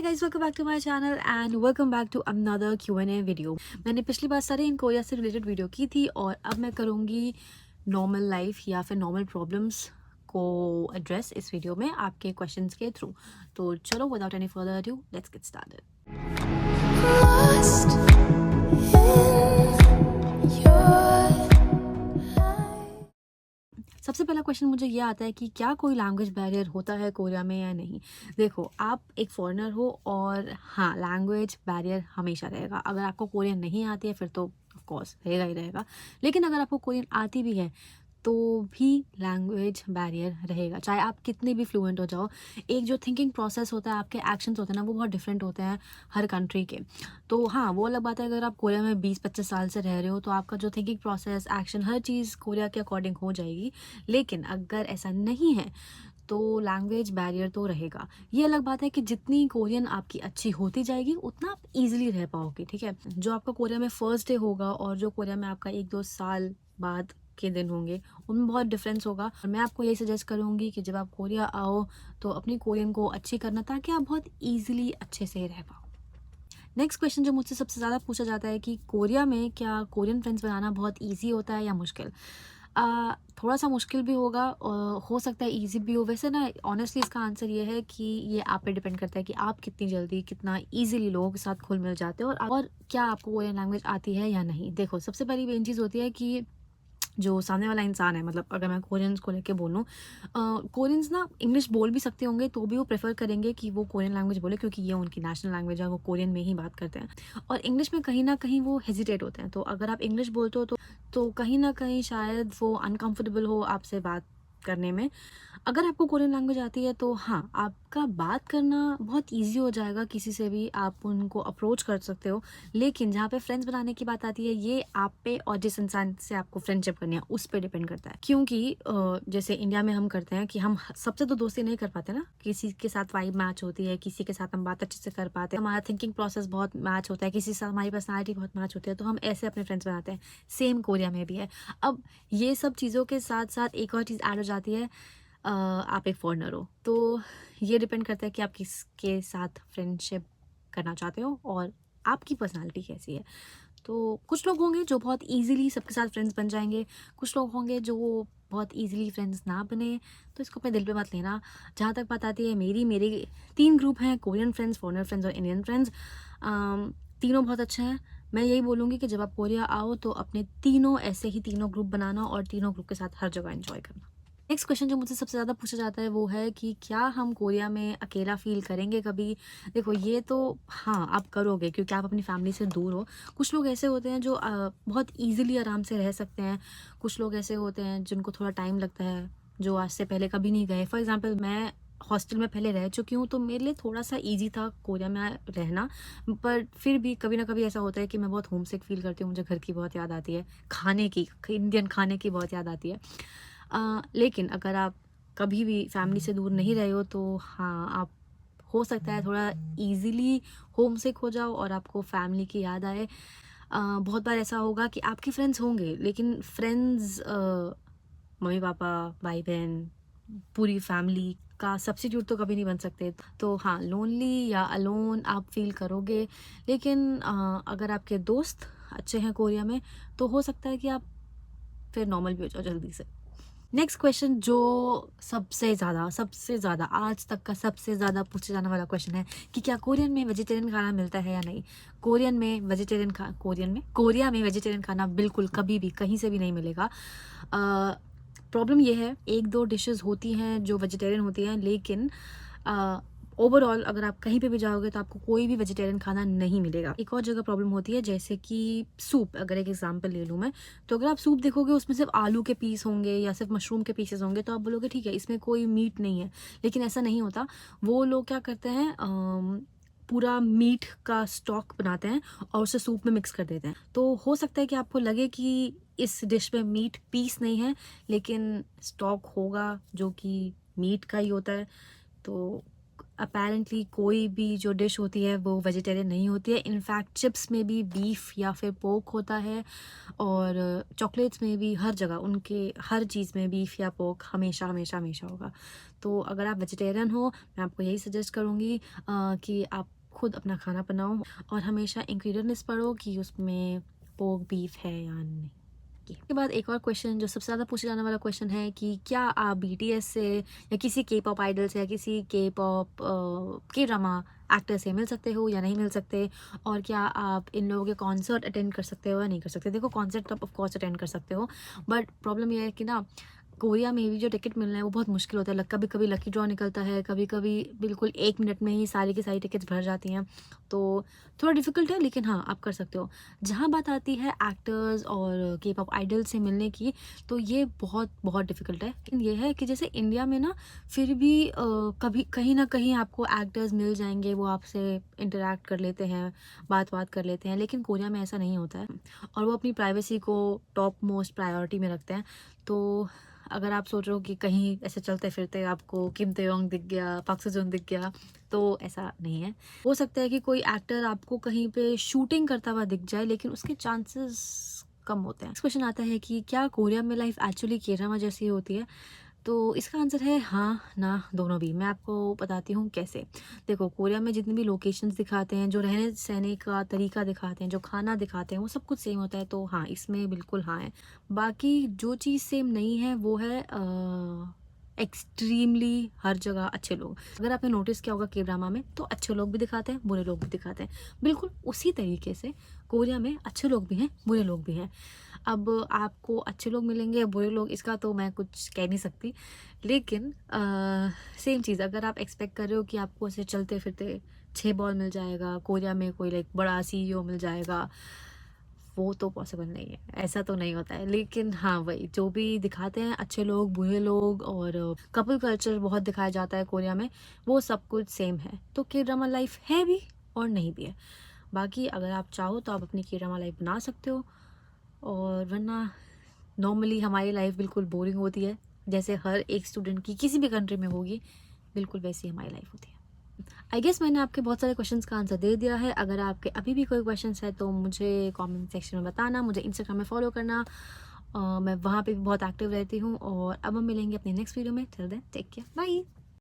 guys, welcome back to my channel and welcome back to another Q&A video। मैंने पिछली बार सारे in Korea से related video की थी और अब मैं करूँगी नॉर्मल लाइफ या फिर नॉर्मल प्रॉब्लम्स को एड्रेस इस वीडियो में आपके क्वेश्चंस के थ्रू। तो चलो without any further ado let's get started. सबसे पहला क्वेश्चन मुझे ये आता है कि क्या कोई लैंग्वेज बैरियर होता है कोरिया में या नहीं। देखो, आप एक फॉरेनर हो और हाँ, लैंग्वेज बैरियर हमेशा रहेगा। अगर आपको कोरियन नहीं आती है फिर तो ऑफ कोर्स रहेगा ही रहेगा, लेकिन अगर आपको कोरियन आती भी है तो भी लैंग्वेज बैरियर रहेगा, चाहे आप कितने भी फ्लुएंट हो जाओ। एक जो थिंकिंग प्रोसेस होता है, आपके एक्शंस होते हैं ना, वो बहुत डिफरेंट होते हैं हर कंट्री के। तो हाँ, वो अलग बात है अगर आप कोरिया में 20-25 साल से रह रहे हो तो आपका जो थिंकिंग प्रोसेस, एक्शन, हर चीज़ कोरिया के अकॉर्डिंग हो जाएगी। लेकिन अगर ऐसा नहीं है तो लैंग्वेज बैरियर तो रहेगा। ये अलग बात है कि जितनी कोरियन आपकी अच्छी होती जाएगी उतना आप ईजिली रह पाओगे, ठीक है। जो आपका कोरिया में फर्स्ट डे होगा और जो कोरिया में आपका 1-2 साल बाद के दिन होंगे, उनमें बहुत डिफरेंस होगा। और मैं आपको यही सजेस्ट करूँगी कि जब आप कोरिया आओ तो अपनी कोरियन को अच्छी करना, ताकि आप बहुत ईजिली अच्छे से रह पाओ। नेक्स्ट क्वेश्चन जो मुझसे सबसे ज़्यादा पूछा जाता है कि कोरिया में क्या कोरियन फ्रेंड्स बनाना बहुत ईजी होता है या मुश्किल। थोड़ा सा मुश्किल भी होगा और हो सकता है ईजी भी हो। वैसे ना, ऑनेस्टली इसका आंसर ये है कि ये आप पे डिपेंड करता है कि आप कितनी जल्दी, कितना ईजिली लोगों के साथ घुल मिल जाते हो और क्या आपको कोरियन लैंग्वेज आती है या नहीं। देखो, सबसे पहली मेन चीज़ होती है कि जो सामने वाला इंसान है, मतलब अगर मैं कोरियंस को लेके बोलूँ, कोरियंस ना इंग्लिश बोल भी सकते होंगे तो भी वो प्रेफर करेंगे कि वो कोरियन लैंग्वेज बोले, क्योंकि ये उनकी नेशनल लैंग्वेज है, वो कोरियन में ही बात करते हैं। और इंग्लिश में कहीं ना कहीं वो हेजिटेट होते हैं। तो अगर आप इंग्लिश बोलते हो तो कहीं ना कहीं शायद वो अनकंफर्टेबल हो आपसे बात करने में। अगर आपको कोरियन लैंग्वेज आती है तो हाँ, आपका बात करना बहुत ईजी हो जाएगा, किसी से भी आप उनको अप्रोच कर सकते हो। लेकिन जहाँ पे फ्रेंड्स बनाने की बात आती है, ये आप पे और जिस इंसान से आपको फ्रेंडशिप करनी है उस पे डिपेंड करता है। क्योंकि जैसे इंडिया में हम करते हैं कि हम सबसे तो दोस्ती नहीं कर पाते ना, किसी के साथ वाइब मैच होती है, किसी के साथ हम बात अच्छे से कर पाते हैं, हमारा थिंकिंग प्रोसेस बहुत मैच होता है, किसी से हमारी पर्सनैलिटी बहुत मैच होती है, तो हम ऐसे अपने फ्रेंड्स बनाते हैं। सेम कोरिया में भी है। अब ये सब चीज़ों के साथ साथ एक और चीज़ ऐड हो जाती है, आप एक फॉरेनर हो, तो ये डिपेंड करता है कि आप किसके साथ फ्रेंडशिप करना चाहते हो और आपकी पर्सनालिटी कैसी है। तो कुछ लोग होंगे जो बहुत इजीली सबके साथ फ्रेंड्स बन जाएंगे, कुछ लोग होंगे जो बहुत इजीली फ्रेंड्स ना बने, तो इसको अपने दिल पे मत लेना। जहाँ तक बात आती है मेरे 3 ग्रुप हैं, कोरियन फ्रेंड्स, फॉरेनर फ्रेंड्स और इंडियन फ्रेंड्स। तीनों बहुत अच्छे हैं। मैं यही बोलूँगी कि जब आप कोरिया आओ तो अपने तीनों ऐसे ही तीनों ग्रुप बनाना और तीनों ग्रुप के साथ हर जगह एंजॉय करना। नेक्स्ट क्वेश्चन जो मुझसे सबसे ज़्यादा पूछा जाता है वो है कि क्या हम कोरिया में अकेला फ़ील करेंगे कभी? देखो, ये तो हाँ, आप करोगे क्योंकि आप अपनी फैमिली से दूर हो। कुछ लोग ऐसे होते हैं जो बहुत ईज़िली आराम से रह सकते हैं। कुछ लोग ऐसे होते हैं जिनको थोड़ा टाइम लगता है, जो आज से पहले कभी नहीं गए। फॉर एग्ज़ाम्पल, मैं हॉस्टल में पहले रह चुकी हूँ, तो मेरे लिए थोड़ा-सा ईज़ी था कोरिया में रहना। पर फिर भी कभी ना कभी ऐसा होता है कि मैं बहुत होमसिक फ़ील करती हूँ, मुझे घर की बहुत याद आती है, खाने की, इंडियन खाने की बहुत याद आती है। लेकिन अगर आप कभी भी फैमिली से दूर नहीं रहे हो तो हाँ, आप हो सकता है थोड़ा इजीली होमसिक हो जाओ और आपको फैमिली की याद आए। बहुत बार ऐसा होगा कि आपके फ्रेंड्स होंगे, लेकिन फ्रेंड्स मम्मी पापा, भाई बहन, पूरी फैमिली का सब्स्टिट्यूट तो कभी नहीं बन सकते। तो हाँ, लोनली या अलोन आप फील करोगे। लेकिन अगर आपके दोस्त अच्छे हैं कोरिया में तो हो सकता है कि आप फिर नॉर्मल भी हो जाओ जल्दी से। नेक्स्ट क्वेश्चन जो सबसे ज़्यादा आज तक का सबसे ज़्यादा पूछा जाने वाला क्वेश्चन है कि क्या कोरियन में वेजिटेरियन खाना मिलता है या नहीं। कोरिया में वेजिटेरियन खाना बिल्कुल कभी भी कहीं से भी नहीं मिलेगा। प्रॉब्लम ये है, 1-2 डिशेस होती हैं जो वेजिटेरियन होती हैं, लेकिन ओवरऑल अगर आप कहीं पे भी जाओगे तो आपको कोई भी वेजिटेरियन खाना नहीं मिलेगा। एक और जगह प्रॉब्लम होती है, जैसे कि सूप, अगर एक एग्जांपल ले लूँ मैं, तो अगर आप सूप देखोगे उसमें सिर्फ आलू के पीस होंगे या सिर्फ मशरूम के पीसेस होंगे तो आप बोलोगे ठीक है, इसमें कोई मीट नहीं है। लेकिन ऐसा नहीं होता। वो लोग क्या करते हैं, पूरा मीट का स्टॉक बनाते हैं और उसे सूप में मिक्स कर देते हैं। तो हो सकता है कि आपको लगे कि इस डिश में मीट पीस नहीं है, लेकिन स्टॉक होगा जो कि मीट का ही होता है। तो अपेरेंटली कोई भी जो डिश होती है वो वेजिटेरियन नहीं होती है। इनफैक्ट चिप्स में भी बीफ या फिर पोर्क होता है, और चॉकलेट्स में भी, हर जगह उनके हर चीज़ में बीफ या पोर्क हमेशा हमेशा हमेशा होगा। तो अगर आप वेजिटेरियन हो, मैं आपको यही सजेस्ट करूँगी कि आप खुद अपना खाना बनाओ और हमेशा इंग्रेडिएंट लिस्ट पढ़ो कि उसमें पोर्क बीफ है या नहीं। उसके बाद एक और क्वेश्चन जो सबसे ज़्यादा पूछा जाने वाला क्वेश्चन है कि क्या आप बीटीएस से या किसी के पॉप आइडल से या किसी के पॉप के ड्रामा एक्टर से मिल सकते हो या नहीं मिल सकते, और क्या आप इन लोगों के कॉन्सर्ट अटेंड कर सकते हो या नहीं कर सकते। देखो, कॉन्सर्ट तो आप ऑफ कोर्स अटेंड कर सकते हो, बट प्रॉब्लम ये है कि ना कोरिया में भी जो टिकट मिलना है वो बहुत मुश्किल होता है। कभी कभी लकी ड्रॉ निकलता है, कभी कभी बिल्कुल 1 मिनट में ही सारी की सारी टिकट्स भर जाती हैं, तो थोड़ा डिफ़िकल्ट है, लेकिन हाँ, आप कर सकते हो। जहाँ बात आती है एक्टर्स और के पॉप आइडल से मिलने की, तो ये बहुत बहुत डिफ़िकल्ट है। लेकिन ये है कि जैसे इंडिया में ना फिर भी कभी कहीं ना कहीं आपको एक्टर्स मिल जाएंगे, वो आपसे इंटरेक्ट कर लेते हैं, बात कर लेते हैं, लेकिन कोरिया में ऐसा नहीं होता है, और वो अपनी प्राइवेसी को टॉप मोस्ट प्रायोरिटी में रखते हैं। तो अगर आप सोच रहे हो कि कहीं ऐसे चलते फिरते आपको किम तेयोंग दिख गया, पाक सो-जून दिख गया, तो ऐसा नहीं है। हो सकता है कि कोई एक्टर आपको कहीं पे शूटिंग करता हुआ दिख जाए, लेकिन उसके चांसेस कम होते हैं। नेक्स्ट क्वेश्चन आता है कि क्या कोरिया में लाइफ एक्चुअली के-ड्रामा जैसी होती है? तो इसका आंसर है हाँ, ना, दोनों भी। मैं आपको बताती हूँ कैसे। देखो, कोरिया में जितनी भी लोकेशंस दिखाते हैं, जो रहने-सहने का तरीका दिखाते हैं, जो खाना दिखाते हैं, वो सब कुछ सेम होता है, तो हाँ, इसमें बिल्कुल हाँ है। बाकी जो चीज़ सेम नहीं है वो है एक्सट्रीमली हर जगह अच्छे लोग। अगर आपने नोटिस किया होगा के-ड्रामा में, तो अच्छे लोग भी दिखाते हैं, बुरे लोग भी दिखाते हैं। बिल्कुल उसी तरीके से कोरिया में अच्छे लोग भी हैं, बुरे लोग भी हैं। अब आपको अच्छे लोग मिलेंगे या बुरे लोग, इसका तो मैं कुछ कह नहीं सकती, लेकिन सेम चीज़ अगर आप एक्सपेक्ट कर रहे हो कि आपको ऐसे चलते फिरते 6 बॉल मिल जाएगा, कोरिया में कोई लाइक बड़ा सीईओ मिल जाएगा, वो तो पॉसिबल नहीं है, ऐसा तो नहीं होता है। लेकिन हाँ, वही जो भी दिखाते हैं, अच्छे लोग, बुरे लोग, और कपल कल्चर बहुत दिखाया जाता है कोरिया में, वो सब कुछ सेम है। तो के ड्रामा लाइफ है भी और नहीं भी है। बाकी अगर आप चाहो तो आप अपनी के ड्रामा लाइफ बना सकते हो, और वरना नॉर्मली हमारी लाइफ बिल्कुल बोरिंग होती है, जैसे हर एक स्टूडेंट की किसी भी कंट्री में होगी, बिल्कुल वैसी हमारी लाइफ होती है। आई गेस मैंने आपके बहुत सारे क्वेश्चंस का आंसर दे दिया है। अगर आपके अभी भी कोई क्वेश्चंस है तो मुझे कमेंट सेक्शन में बताना, मुझे इंस्टाग्राम में फॉलो करना। मैं वहाँ पे भी बहुत एक्टिव रहती हूँ। और अब हम मिलेंगे अपने नेक्स्ट वीडियो में। Till then take care, bye.